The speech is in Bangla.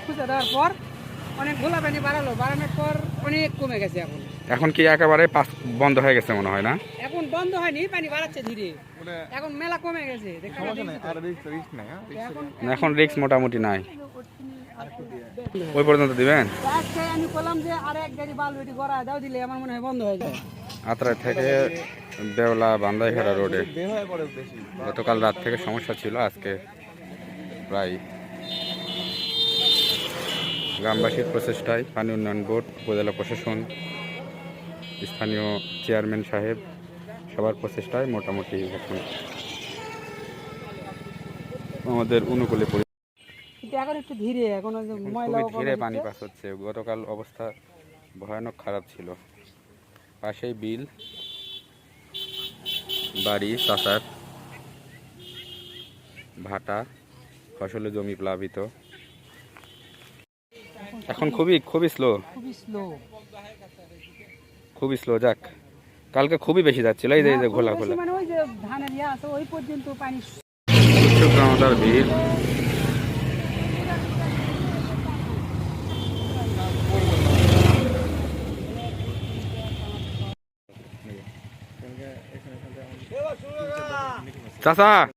খুঁজে দেওয়ার পর অনেক ঘোলা পানি বাড়ানোর পর অনেক কমে গেছে এখন। এখন কি একেবারে পাস বন্ধ হয়ে গেছে মনে হয় না? এখন বন্ধ হয়নি, পানি বাড়াচ্ছে ধীরে, এখন মেলা কমে গেছে। এখন রিস্ক মোটামুটি নাই। ওই পর্যন্ত দিবেন? আজকে আমি বললাম যে আর এক গাড়ি বালু এটি গড়া দাও, দিলে আমার মনে হয় বন্ধ হয়ে যায়। আত্রাই থেকে দেওলা বান্দাইহারা রোডে গতকাল রাত থেকে সমস্যা ছিল, আজকে প্রায় গ্রামবাসীর প্রচেষ্টায় পানি উন্নয়ন বোর্ড, উপজেলা প্রশাসন, স্থানীয় চেয়ারম্যান সাহেব সবার প্রচেষ্টায় মোটামুটি এখন আমাদের অনুকূলে কিন্তু এখন একটু ধীরে, এখন খুবই ধীরে পানি পাস হচ্ছে। গতকাল অবস্থা ভয়ানক খারাপ ছিল। পাশেই বিল, বাড়ি, চাষার ভাটা, ফসলের জমি প্লাবিত। এখন খুবই স্লো। যাক, কালকে খুবই বেশি যাচ্ছিল, এই যে ঘোলা মানে ওই যে ধানের ইয়া আছে ওই পর্যন্ত পানি। ভিড় চাচা